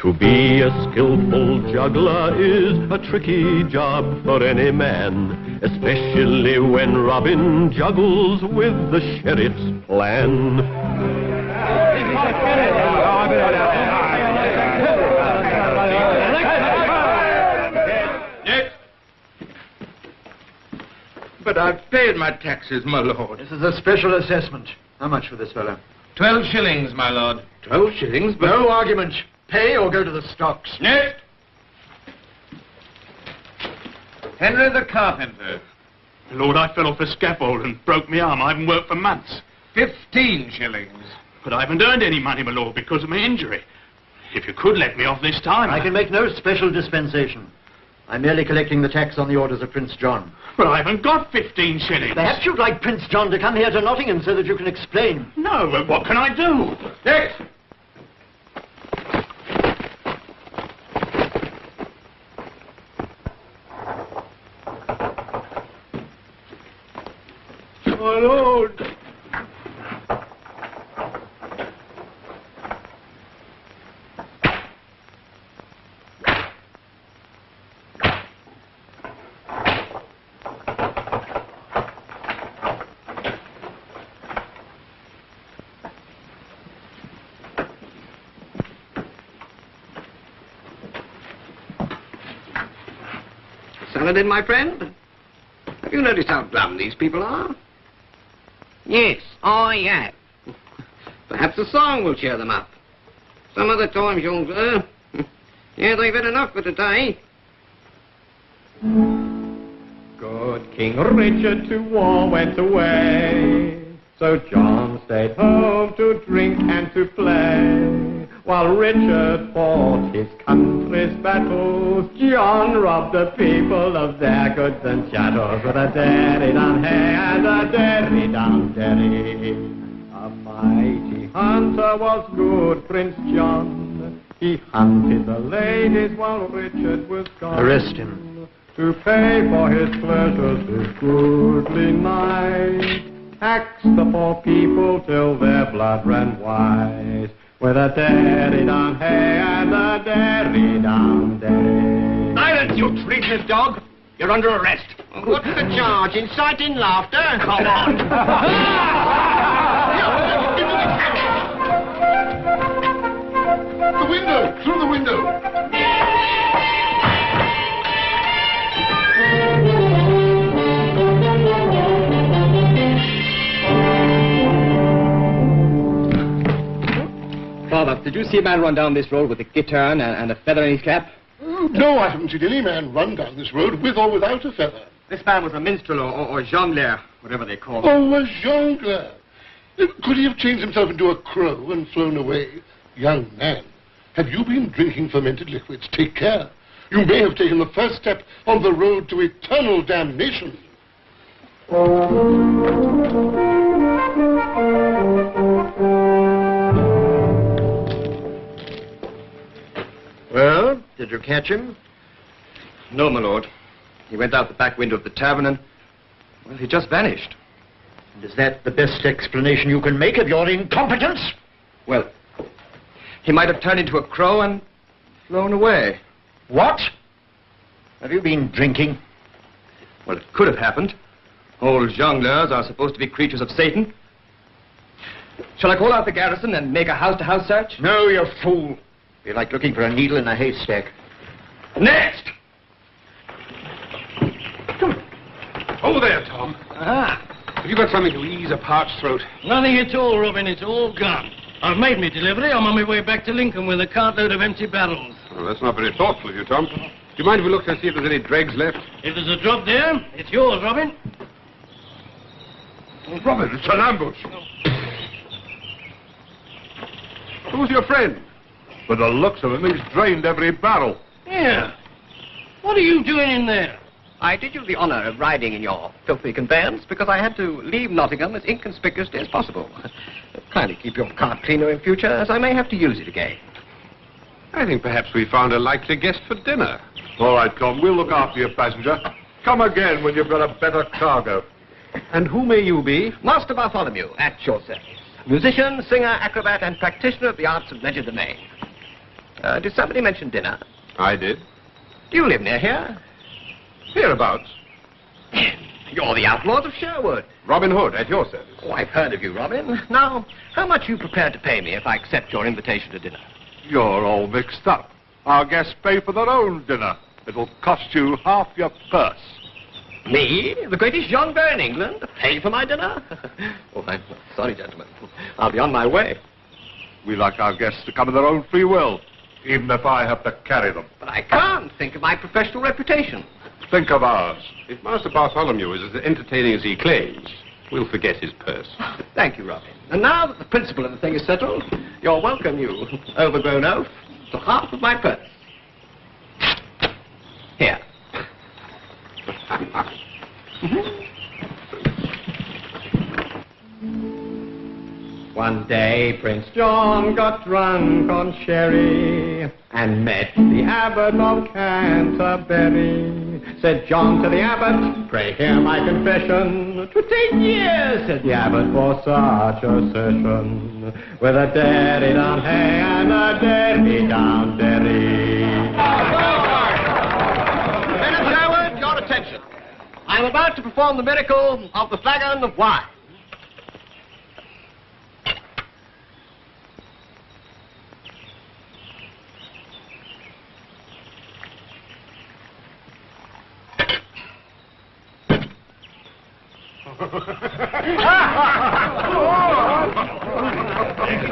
To be a skillful juggler is a tricky job for any man, especially when Robin juggles with the sheriff's plan. Next. But I've paid my taxes, my lord. This is a special assessment. How much for this fellow? 12 shillings, my lord. 12 shillings, but... No argument. Pay or go to the stocks. Next. Henry the carpenter. Lord, I fell off a scaffold and broke my arm. I haven't worked for months. 15 shillings. But I haven't earned any money, my lord, because of my injury. If you could let me off this time... I can make no special dispensation. I'm merely collecting the tax on the orders of Prince John. But I haven't got 15 shillings. Perhaps you'd like Prince John to come here to Nottingham so that you can explain. No, but what can I do? Next. My lord. Saladin, my friend, have you noticed how glum these people are? Yes, I have. Perhaps a song will cheer them up. Some other time, young sir. Yeah, they've had enough for today. Good King Richard to war went away, so John stayed home to drink and to play. While Richard fought his country's battles, John robbed the people of their goods and chattels with a derry-down hey and a derry-down derry. A mighty hunter was good Prince John. He hunted the ladies while Richard was gone. Arrest him. To pay for his pleasures his goodly knight taxed the poor people till their blood ran white. With a derry-down hey and a derry-down derry. Silence, you treasonous dog! You're under arrest. What's the charge? Inciting laughter? Come on. The window! Through the window! Father, did you see a man run down this road with a guitar and a feather in his cap? No, I haven't seen any man run down this road with or without a feather. This man was a minstrel or jongleur, whatever they call him. Oh, a jongleur. Could he have changed himself into a crow and flown away? Young man, have you been drinking fermented liquids? Take care. You may have taken the first step on the road to eternal damnation. Well, did you catch him? No, my lord. He went out the back window of the tavern and, well, he just vanished. And is that the best explanation you can make of your incompetence? Well, he might have turned into a crow and flown away. What? Have you been drinking? Well, it could have happened. Old jongleurs are supposed to be creatures of Satan. Shall I call out the garrison and make a house-to-house search? No, you fool. Be like looking for a needle in a haystack. Next! Oh, there, Tom. Ah. Have you got something to ease a parched throat? Nothing at all, Robin. It's all gone. I've made me delivery. I'm on my way back to Lincoln with a cartload of empty barrels. Well, that's not very thoughtful of you, Tom. Do you mind if we look and see if there's any dregs left? If there's a drop there, it's yours, Robin. Oh, Robin, it's an ambush. Who's your friend? By the looks of him, he's drained every barrel. Yeah. What are you doing in there? I did you the honor of riding in your filthy conveyance because I had to leave Nottingham as inconspicuously as possible. Kindly keep your cart cleaner in future, as I may have to use it again. I think perhaps we found a likely guest for dinner. All right, Tom, we'll look after your passenger. Come again when you've got a better cargo. And who may you be? Master Bartholomew, at your service. Musician, singer, acrobat, and practitioner of the arts of legerdemain. Did somebody mention dinner? I did. Do you live near here? Hereabouts. You're the outlaws of Sherwood. Robin Hood, at your service. Oh, I've heard of you, Robin. Now, how much are you prepared to pay me if I accept your invitation to dinner? You're all mixed up. Our guests pay for their own dinner. It'll cost you half your purse. Me, the greatest jongleur in England, pay for my dinner? Oh, I'm sorry, gentlemen. I'll be on my way. We like our guests to come of their own free will, even if I have to carry them. But I can't. Think of my professional reputation. Think of ours. If Master Bartholomew is as entertaining as he claims, we'll forget his purse. Thank you, Robin. And now that the principle of the thing is settled, you're welcome, you overgrown oaf, to half of my purse. Here. One day Prince John got drunk on sherry and met the Abbot of Canterbury. Said John to the Abbot, pray hear my confession. 'Twould take years, said the Abbot, for such a session. With a derry down hey and a derry down derry. Men of Sherwood, your attention. I am about to perform the miracle of the flagon of wine.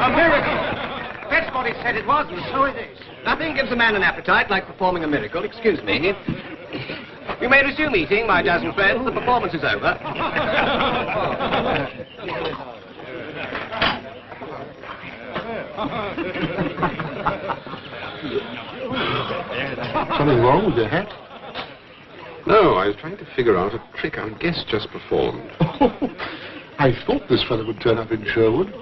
A miracle. That's what he said it was, and so it is. Nothing gives a man an appetite like performing a miracle. Excuse me. You may resume eating, my dozen friends. The performance is over. Something wrong with your hat? No, I was trying to figure out a trick our guest just performed. I thought this fellow would turn up in Sherwood.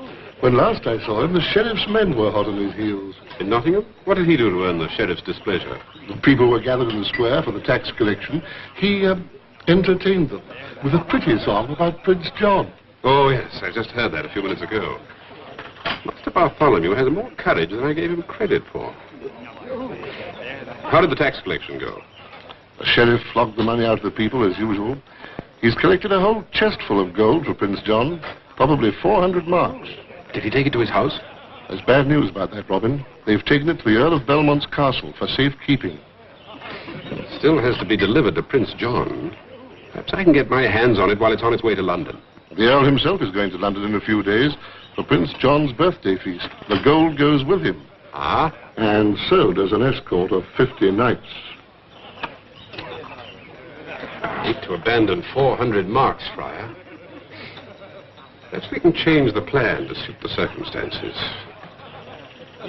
When last I saw him, the sheriff's men were hot on his heels. In Nottingham? What did he do to earn the sheriff's displeasure? The people were gathered in the square for the tax collection. He entertained them with a pretty song about Prince John. Oh, yes, I just heard that a few minutes ago. Master Bartholomew has more courage than I gave him credit for. How did the tax collection go? The sheriff flogged the money out of the people as usual. He's collected a whole chest full of gold for Prince John, probably 400 marks. Did he take it to his house? There's bad news about that, Robin. They've taken it to the Earl of Belmont's castle for safekeeping. It still has to be delivered to Prince John. Perhaps I can get my hands on it while it's on its way to London. The Earl himself is going to London in a few days for Prince John's birthday feast. The gold goes with him. Ah? And so does an escort of 50 knights. I hate to abandon 400 marks, Friar. Perhaps we can change the plan to suit the circumstances. I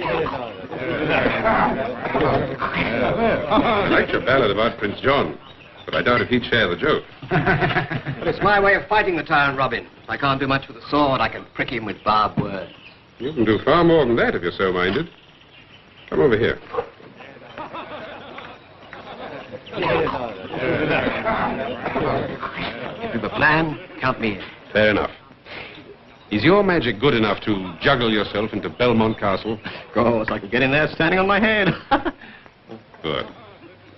liked your ballad about Prince John, but I doubt if he'd share the joke. But it's my way of fighting the tyrant, Robin. If I can't do much with a sword, I can prick him with barbed words. You can do far more than that if you're so minded. Come over here. If you've a plan, count me in. Fair enough. Is your magic good enough to juggle yourself into Belmont Castle? Of course, I can get in there standing on my head. Good.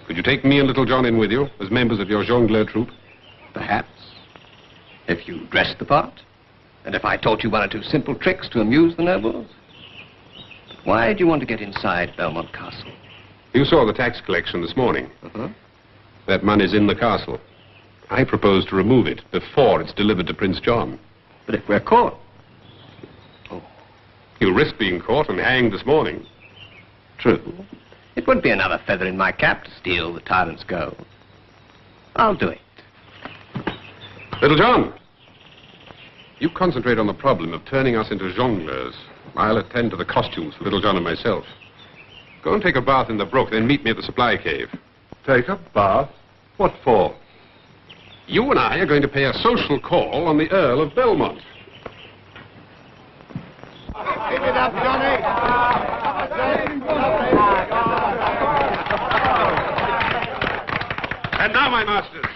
Could you take me and Little John in with you as members of your jongleur troupe? Perhaps. If you dressed the part, and if I taught you one or two simple tricks to amuse the nobles. But why do you want to get inside Belmont Castle? You saw the tax collection this morning. Uh-huh. That money's in the castle. I propose to remove it before it's delivered to Prince John. But if we're caught... Oh. You risked being caught and hanged this morning. True. It would be another feather in my cap to steal the tyrant's gold. I'll do it. Little John, you concentrate on the problem of turning us into jongleurs. I'll attend to the costumes for Little John and myself. Go and take a bath in the brook, then meet me at the supply cave. Take a bath? What for? You and I are going to pay a social call on the Earl of Belmont. Give it up, Johnny! And now, my masters,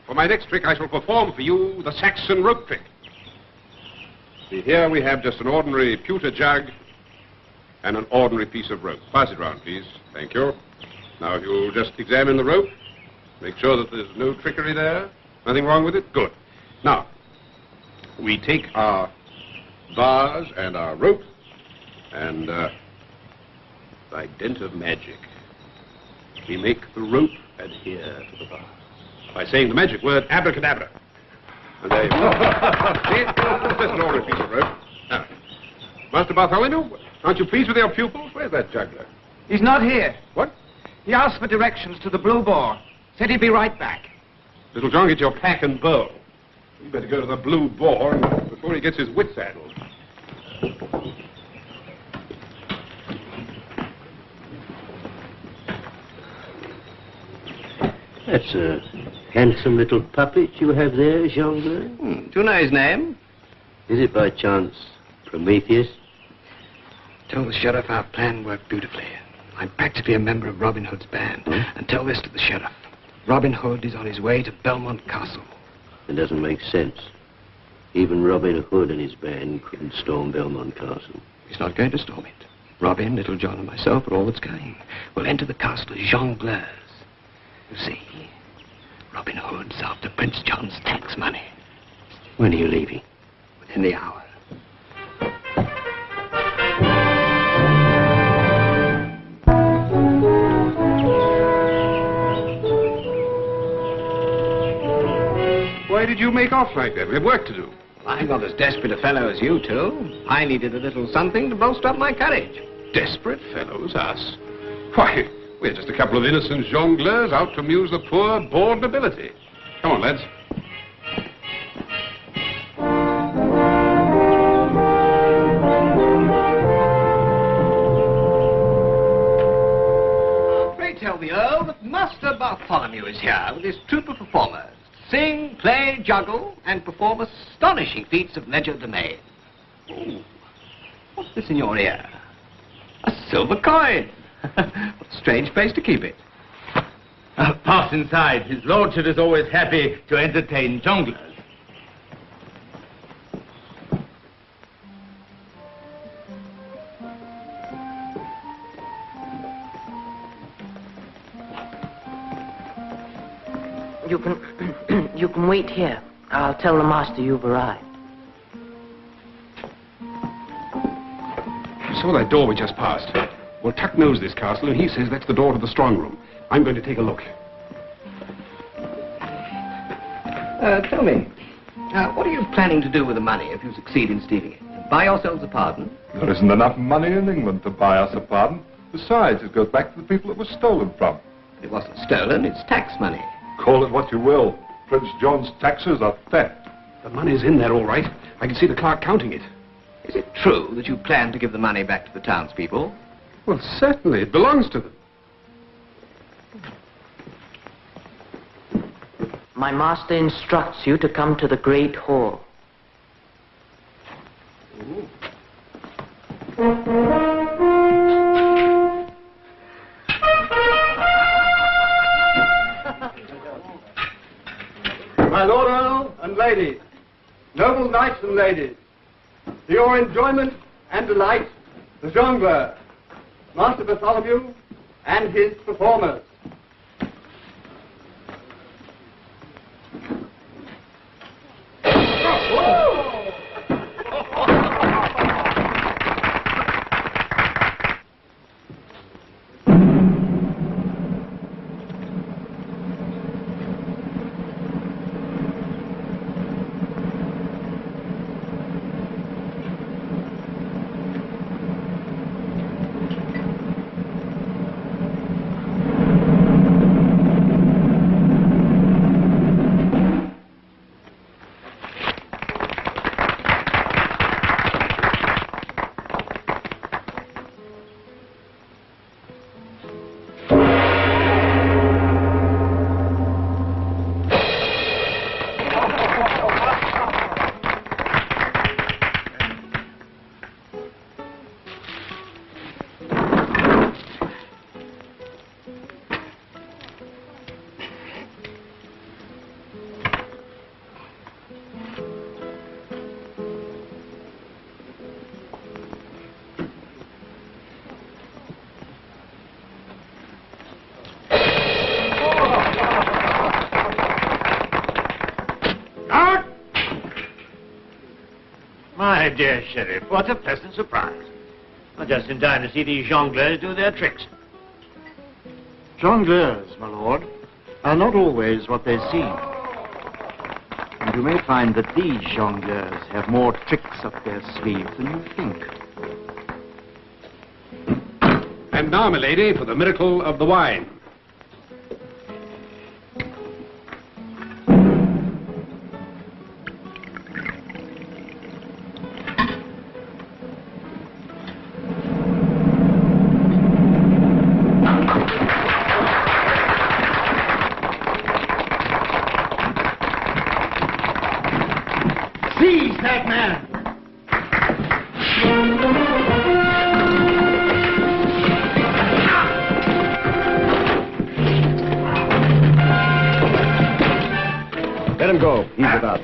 for my next trick, I shall perform for you the Saxon rope trick. See, here we have just an ordinary pewter jug and an ordinary piece of rope. Pass it round, please. Thank you. Now, if you'll just examine the rope, make sure that there's no trickery there. Nothing wrong with it? Good. Now, we take our bars and our rope, and by dint of magic, we make the rope adhere to the bars by saying the magic word abracadabra. And there you go. See? Just an ordinary piece of rope. Now, Master Bartholomew, aren't you pleased with your pupils? Where's that juggler? He's not here. What? He asked for directions to the Blue Boar. Said he'd be right back. Little John, get your pack and bow. You better go to the Blue Boar before he gets his wits saddled. That's a handsome little puppet you have there, Jongleur. Do you know his name? Is it by chance Prometheus? Tell the sheriff our plan worked beautifully. I'm practically a member of Robin Hood's band. And tell this to the sheriff. Robin Hood is on his way to Belmont Castle. It doesn't make sense. Even Robin Hood and his band couldn't storm Belmont Castle. He's not going to storm it. Robin, Little John, and myself are all that's going. We'll enter the castle as jongleurs. You see, Robin Hood's after Prince John's tax money. When are you leaving? Within the hour. Why did you make off like that? We have work to do. I'm not as desperate a fellow as you two. I needed a little something to bolster up my courage. Desperate fellows, us. Why, we're just a couple of innocent jongleurs out to amuse the poor, bored nobility. Come on, lads. Pray tell the Earl that Master Bartholomew is here with his troupe of performers. Sing, play, juggle, and perform astonishing feats of legerdemain. Oh, what's this in your ear? A silver coin. What a strange place to keep it. Pass inside. His lordship is always happy to entertain jongleurs. You can wait here. I'll tell the master you've arrived. You saw that door we just passed. Well, Tuck knows this castle, and he says that's the door to the strong room. I'm going to take a look. Tell me, what are you planning to do with the money if you succeed in stealing it? Buy yourselves a pardon? There isn't enough money in England to buy us a pardon. Besides, it goes back to the people it was stolen from. It wasn't stolen, it's tax money. Call it what you will. Prince John's taxes are theft. The money's in there, all right. I can see the clerk counting it. Is it true that you plan to give the money back to the townspeople? Well, certainly. It belongs to them. My master instructs you to come to the great hall. My Lord Earl and ladies, noble knights and ladies, to your enjoyment and delight, the jongleur, Master Bartholomew, and his performers. dear Sheriff, what a pleasant surprise. I'm just in time to see these jongleurs do their tricks. Jongleurs, my lord, are not always what they seem. And you may find that these jongleurs have more tricks up their sleeve than you think. And now, my lady, for the miracle of the wine. Seize that man! Let him go. He's with us.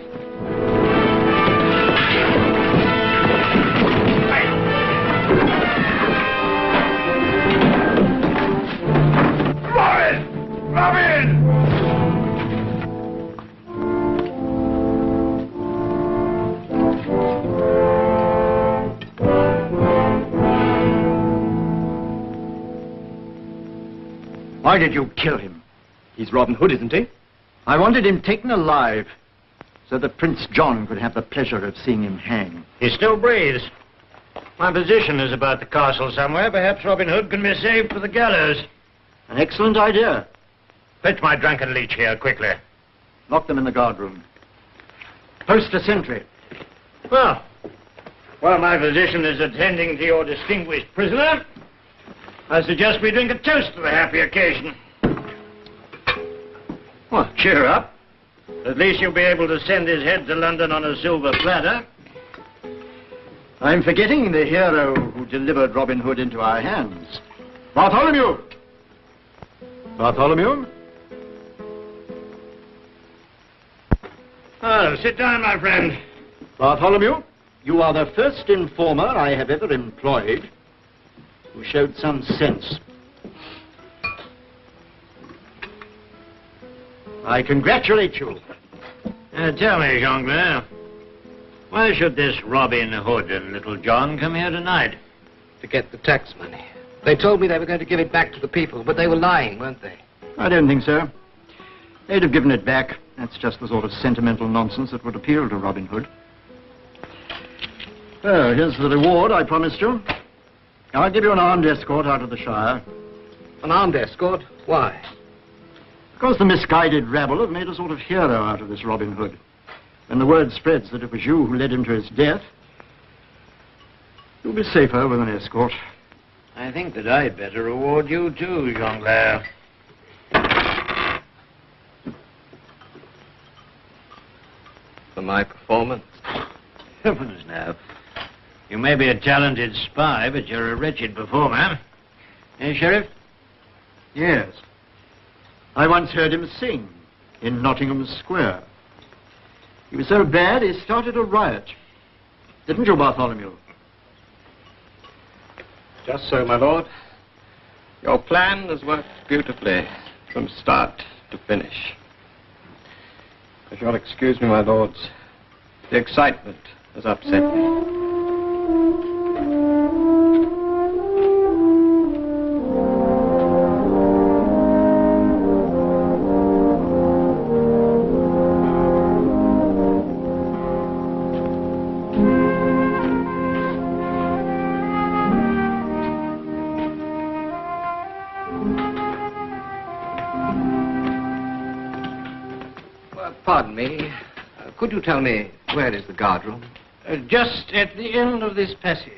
Robin! Robin! Why did you kill him? He's Robin Hood, isn't he? I wanted him taken alive so that Prince John could have the pleasure of seeing him hang. He still breathes. My position is about the castle somewhere. Perhaps Robin Hood can be saved for the gallows. An excellent idea. Fetch my drunken leech here, quickly. Lock them in the guardroom. Post a sentry. Well, while my physician is attending to your distinguished prisoner, I suggest we drink a toast to the happy occasion. Well, cheer up. At least you'll be able to send his head to London on a silver platter. I'm forgetting the hero who delivered Robin Hood into our hands. Bartholomew! Bartholomew? Oh, sit down, my friend. Bartholomew, you are the first informer I have ever employed who showed some sense. I congratulate you. Tell me, Jongleur, why should this Robin Hood and Little John come here tonight? To get the tax money. They told me they were going to give it back to the people, but they were lying, weren't they? I don't think so. They'd have given it back. That's just the sort of sentimental nonsense that would appeal to Robin Hood. Oh, here's the reward I promised you. I'll give you an armed escort out of the Shire. An armed escort? Why? Because the misguided rabble have made a sort of hero out of this Robin Hood. When the word spreads that it was you who led him to his death, you'll be safer with an escort. I think that I'd better reward you too, Jongleur. For my performance. Heavens, now. You may be a talented spy, but you're a wretched performer. Eh, Sheriff? Yes. I once heard him sing in Nottingham Square. He was so bad he started a riot. Didn't you, Bartholomew? Just so, my lord. Your plan has worked beautifully from start to finish. If you'll excuse me, my lords, the excitement has upset me. Pardon me. Could you tell me where is the guardroom? Just at the end of this passage.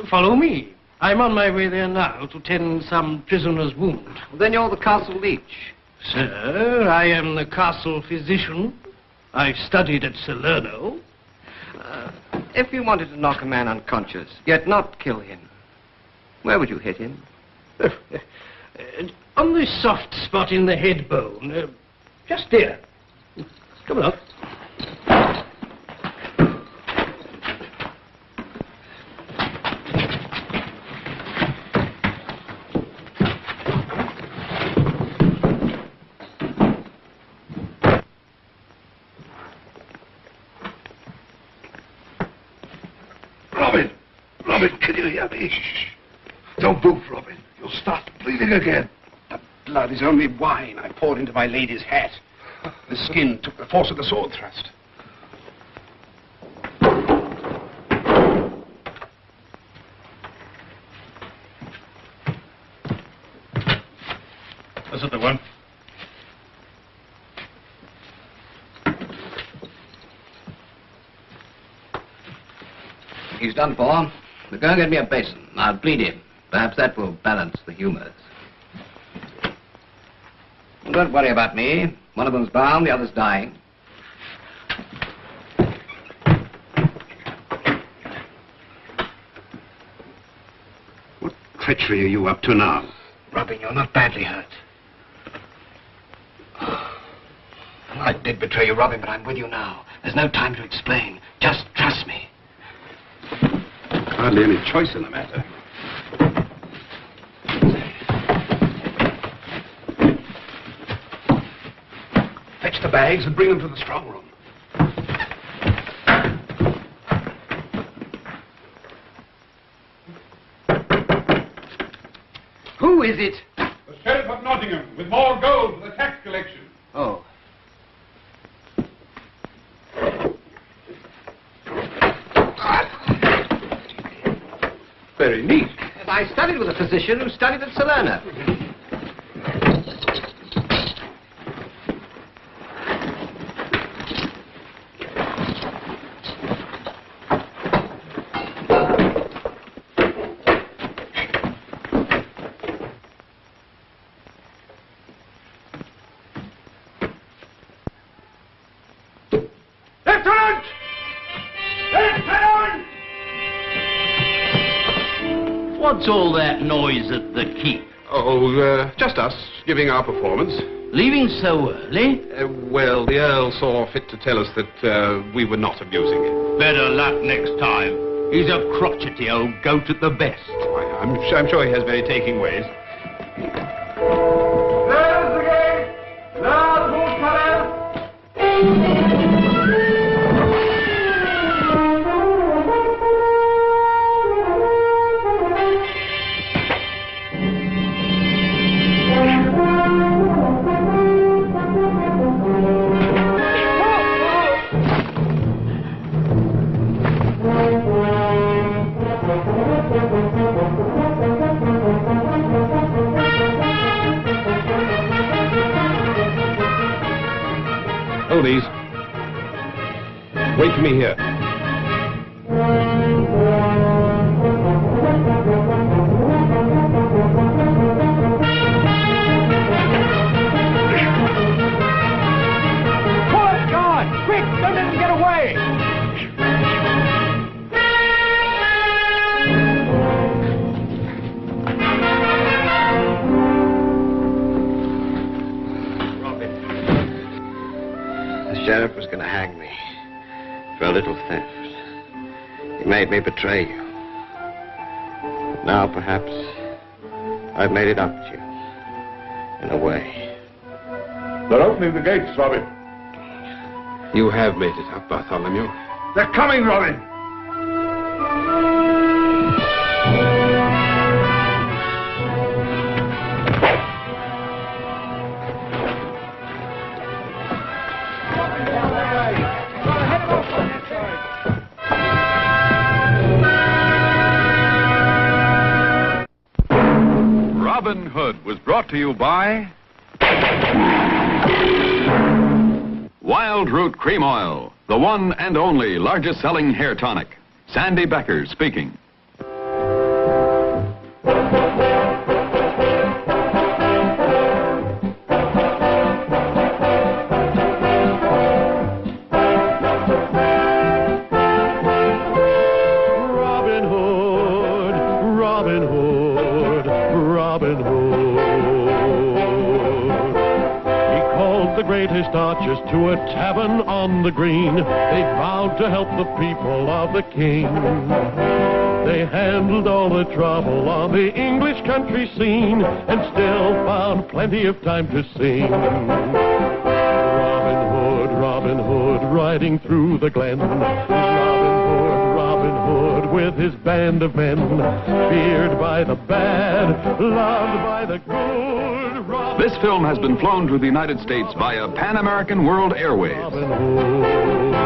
Follow me. I'm on my way there now to tend some prisoner's wound. Then you're the castle leech. Sir, I am the castle physician. I've studied at Salerno. If you wanted to knock a man unconscious, yet not kill him, where would you hit him? On this soft spot in the head bone. Just there. Come along. to hear me. Shh. Don't move, Robin. You'll start bleeding again. The blood is only wine I poured into my lady's hat. The skin took the force of the sword thrust. This is the one. He's done for. But go and get me a basin. I'll bleed him. Perhaps that will balance the humors. And don't worry about me. One of them's bound, the other's dying. What treachery are you up to now? Robin, you're not badly hurt. I did betray you, Robin, but I'm with you now. There's no time to explain. Just trust me. Hardly any choice in the matter. Fetch the bags and bring them to the strong room. Who is it? The Sheriff of Nottingham, with more gold for the tax collection. Oh. Very neat. I studied with a physician who studied at Salerno. Lieutenant! Lieutenant! What's all that noise at the keep? Oh, just us, giving our performance. Leaving so early? Well, the Earl saw fit to tell us that we were not abusing him. Better luck next time. He's a crotchety old goat at the best. I'm sure he has very taking ways. There's the gate! Now the boat cutters! Hold these. Wait for me here. Course gone! Quick! Don't let him get away! The sheriff was going to hang me for a little theft. He made me betray you. But now, perhaps, I've made it up to you. In a way. They're opening the gates, Robin. You have made it up, Bartholomew. They're coming, Robin. Robin Hood was brought to you by Wild Root Cream Oil, the one and only largest selling hair tonic. Sandy Becker speaking. Robin Hood, Robin Hood, Robin Hood. He called the greatest archers to a tavern on the green. They vowed to help the people of the king. They handled all the trouble on the English country scene and still found plenty of time to sing. Robin Hood, riding through the glen. Robin Hood, Robin Hood with his band of men, feared by the bad, loved by the good. This film has been flown to the United States via Pan American World Airways. Robin Hood.